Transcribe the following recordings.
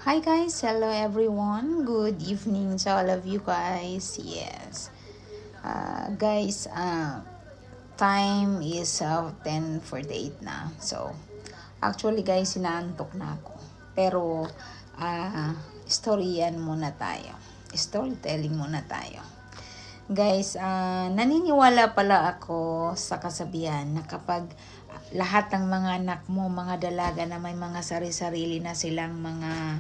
Hi guys, hello everyone. Good evening to all of you guys. Yes. Guys, time is 10:48 na. So, actually guys, inaantok na ako. Pero, storyan muna tayo. Storytelling muna tayo. Guys, naniniwala pala ako sa kasabihan na kapag lahat ng mga anak mo, mga dalaga na may mga sari-sarili na silang mga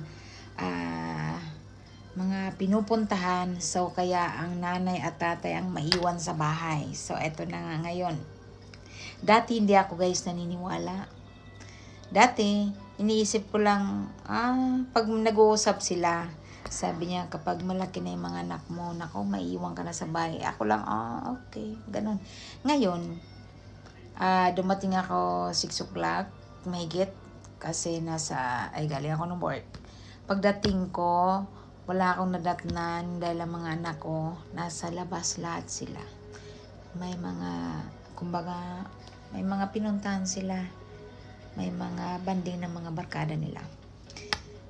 pinupuntahan, so kaya ang nanay at tatay ang maiwan sa bahay. So eto na nga ngayon. Dati hindi ako guys naniniwala. Dati iniisip ko lang, pag nag-uusap sila, sabi niya kapag malaki na yung mga anak mo, nako maiiwan ka na sa bahay. Ako lang, okay, ganun. Ngayon, dumating ako 6 o'clock, mahigit, kasi galing ako ng work. Pagdating ko, wala akong nadatnan dahil ang mga anak ko, nasa labas lahat sila. May mga pinuntahan sila. May mga banding ng mga barkada nila.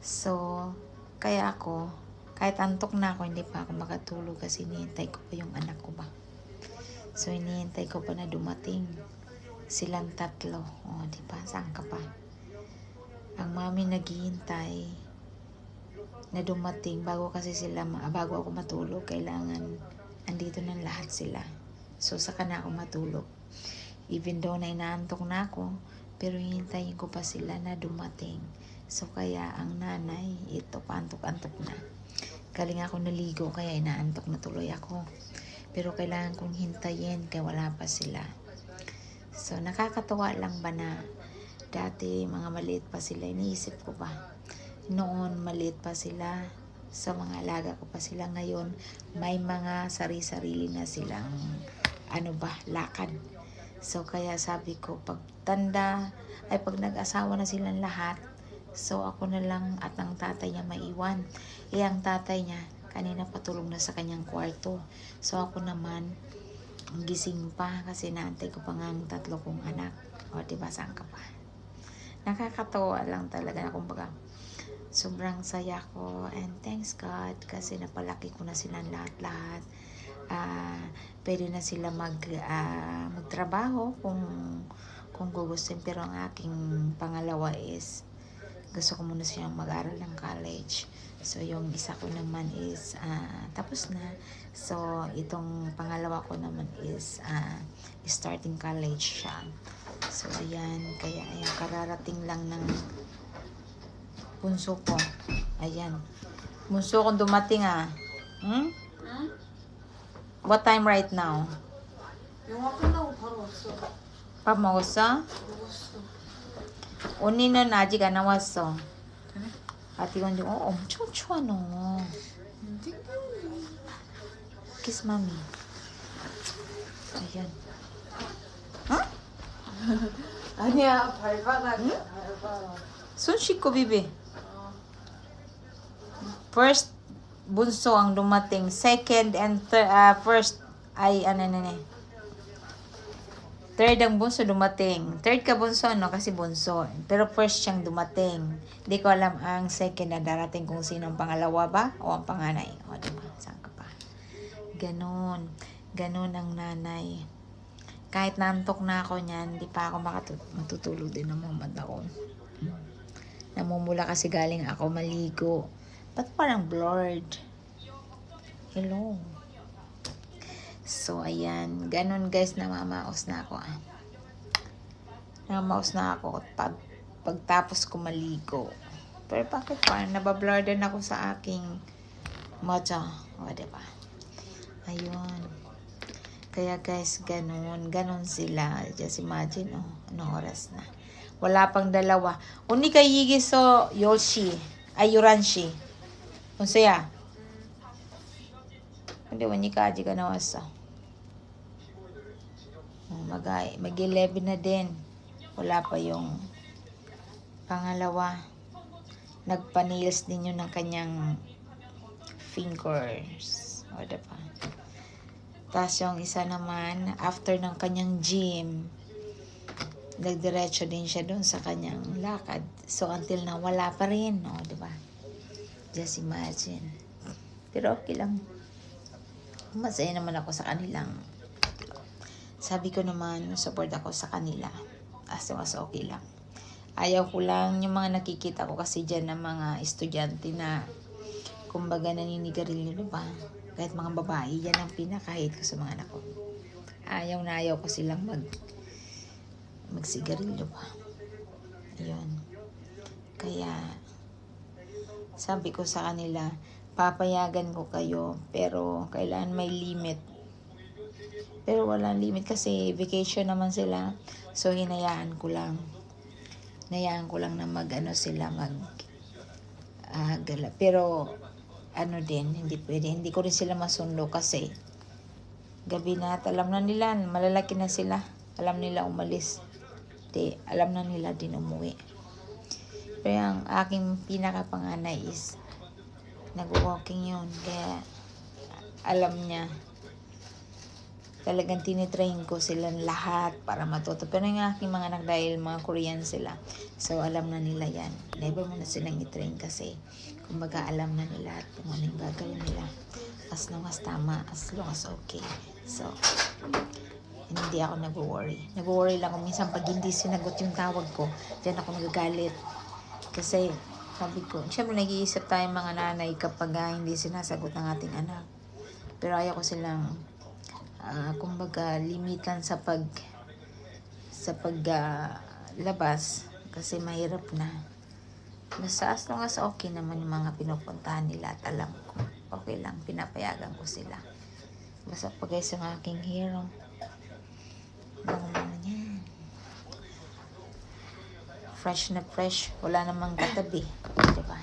So, kaya ako, kahit antok na ako, hindi pa ako makatulog kasi hinihintay ko pa yung anak ko ba. So, hinihintay ko pa na dumating silang tatlo. Diba? Saan ka pa? Ang mami naghihintay na dumating bago ako matulog. Kailangan andito na lahat sila. So, saka na ako matulog. Even though na inaantok na ako, pero hintayin ko pa sila na dumating. So, kaya ang nanay, ito, paantok-antok na. Galing ako naligo, kaya inaantok na tuloy ako. Pero kailangan kong hintayin, kaya wala pa sila. So, nakakatuwa lang ba na dati, mga maliit pa sila, iniisip ko ba? Noon, maliit pa sila, sa mga alaga ko pa sila. Ngayon, may mga sari-sarili na silang, lakad. So, kaya sabi ko, pag nag-asawa na silang lahat, so ako na lang at ang tatay niya maiwan. Ang tatay niya, kanina patulog na sa kanyang kwarto. So, ako naman, gising pa kasi naantay ko pa nga ang tatlo kong anak. Diba, saan ka pa? Nakakatawa lang talaga na kumbaga. Sobrang saya ko and thanks God kasi napalaki ko na silang lahat-lahat. Pwede na sila magtrabaho kung gugustuhin, pero ang aking pangalawa is gusto ko muna siyang mag-aral ng college. So yung isa ko naman is tapos na. So itong pangalawa ko naman is starting college siya. So ayan, kaya kararating lang ng bunso ko. Ayan, bunso kong dumating What time right now? 영화 끝나고 바로 왔어. 밥 먹었어? 먹었어. 언니는 아직 안 왔어. 그래? 이건 좀 엄청 추워 너. 땡겨오네. 키스 마미. 아yan. 아니야, 발바닥이야, 발바닥. 손 씻고 비비. First, bunso ang dumating. Second and first ay third ang bunso dumating. Third ka bunso, kasi bunso. Pero first siyang dumating. Hindi ko alam ang second na darating kung sino ang pangalawa ba o ang panganay. Diba? Saan ka pa? Ganon. Ganon ang nanay. Kahit naantok na ako niyan, hindi pa ako matutulog din ng mga mata ko. Namumula kasi galing ako maligo. Ba't parang blurred? Hello. So, ayan. Ganon guys, namamaos na ako. Namamaos na ako pagtapos ko maligo. Pero bakit parang nabablur din ako sa aking mata? Diba? Ayun. Kaya guys, ganon sila. Just imagine, anong oras na. Wala pang dalawa. Uni kay Yigiso Yoshi. Ay, Yuranshi. Unsaya? Hindi, wani ka aji ka nawasa. Mag-11 na din. Wala pa yung pangalawa. Nagpa-nails din yun ng kanyang fingers. Diba? Tapos yung isa naman, after ng kanyang gym, nagdiretso din siya doon sa kanyang lakad. So, until na wala pa rin. Diba? Just imagine. Pero okay lang. Masaya naman ako sa kanilang. Sabi ko naman, support ako sa kanila. As long as okay lang. Ayaw ko lang yung mga nakikita ko kasi dyan ng mga estudyante na kumbaga naninigarilyo na ba? Kahit mga babae, yan ang pinaka-hate ko sa mga anak ko. Ayaw ko silang magsigarilyo pa. Ayun. Kaya, sabi ko sa kanila, papayagan ko kayo, pero kailangan may limit. Pero walang limit kasi vacation naman sila. So, hinayaan ko lang. Hinayaan ko lang na sila gala. Pero, hindi pwede. Hindi ko rin sila masundo kasi gabi na at alam na nila, malalaki na sila. Alam nila umalis. Alam na nila din umuwi. Pero ang aking pinakapanganay is nag-walking yun. Kaya alam niya. Talagang tinitrain ko silang lahat para matuto. Pero yung aking mga anak dahil mga Korean sila. So alam na nila yan. Never mo na silang i-train kasi kumbaga alam na nila at kung ano yung gagawin nila. As long as tama, as long as okay. So, hindi ako nag-worry. Nag-worry lang kung minsan pag hindi sinagot yung tawag ko, diyan ako nagagalit. Kasi, sabi ko, syempre nag-iisip tayo mga nanay kapag hindi sinasagot ng ating anak. Pero ayaw ko silang, kumbaga, limitan sa labas. Kasi mahirap na. Basta as long as okay naman yung mga pinupuntahan nila at alam ko. Okay lang, pinapayagan ko sila. Basta pag guys yung aking hero. Yan. Fresh na fresh. Wala namang katabi. Diba?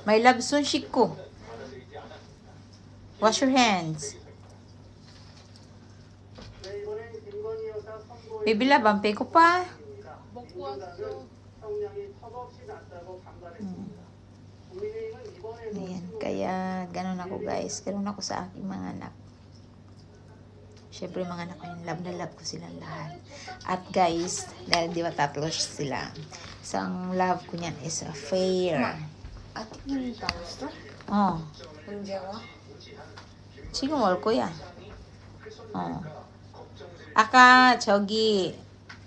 My love, sunshik ko. Wash your hands. Baby love, ampe ko pa. Ayan. Kaya, ganun ako guys. Ganun ako sa aking mga anak. Syempre mga anak ko yun, love na love ko silang lahat. At guys, dahil di ba tatlo sila, isang love ko niyan is a fair. Ate, nilita mo Oh. 언제가? 지금 올 거야. 아까 저기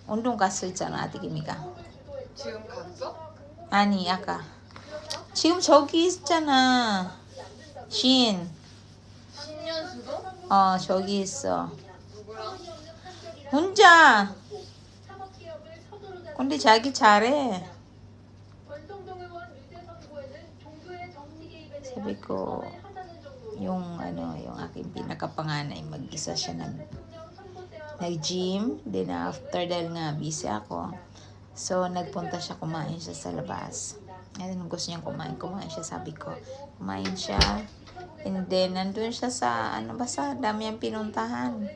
운동 갔어 있잖아, 아디기미가. 지금 갔어? 아니, 아까. 지금 저기 있잖아. 신. 신년수도? 저기 있어. 누구랑? 혼자. 근데 자기 잘해. Sabi ko, yung aking pinakapanganay, mag-isa siya nag-gym. Then after, dahil nga busy ako, so nagpunta siya, kumain siya sa labas. And gusto niyang kumain siya. Sabi ko, kumain siya. And then, nandun siya sa, basta, dami ang pinuntahan.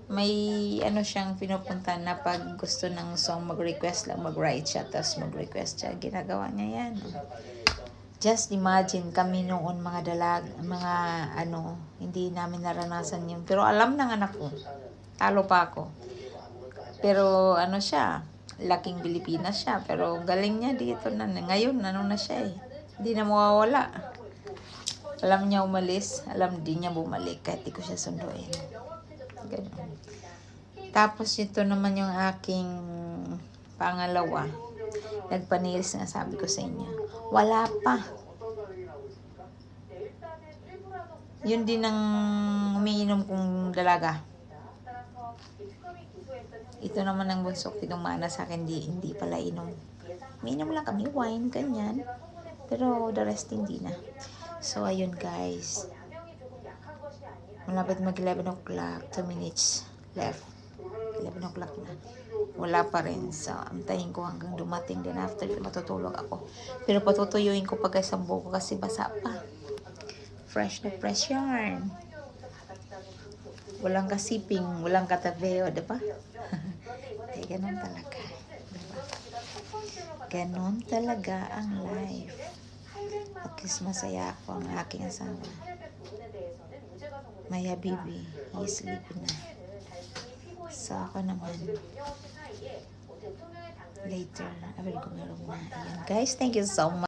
May, siyang pinupuntahan na pag gusto ng song, mag-request lang, mag-write siya, tapos mag-request siya. Ginagawa niya yan. Just imagine, kami noon, hindi namin naranasan yun. Pero alam ng anak ko, talo pa ako. Pero, siya, laking Pilipinas siya. Pero, galing niya dito na. Ngayon, na siya eh. Hindi na mawawala. Alam niya umalis, alam din niya bumalik kahit di ko siya sunduin. Ganun. Tapos ito naman yung aking pangalawa. Nagpanilis na sabi ko sa inyo. Wala pa. Yun din ang umiinom kong dalaga. Ito naman ang bunsok tinumana sa akin, hindi pala inom. Umiinom lang kami, wine, ganyan. Pero the rest hindi na. So, ayun guys. Malapit mag 11 o'clock. 2 minutes left. 11 o'clock na. Wala pa rin. So, antayin ko hanggang dumating. Then after, matutulog ako. Pero patutuyuin ko pag isang buko kasi basa pa. Fresh na fresh yarn. Walang kasiping, walang katabeo, diba? Ganun talaga. Diba? Ganun talaga ang life. At least masaya ako ang aking asawa. Maya Bibi, he's sleeping na. So ako naman, later, I will go na. Ayan guys, thank you so much.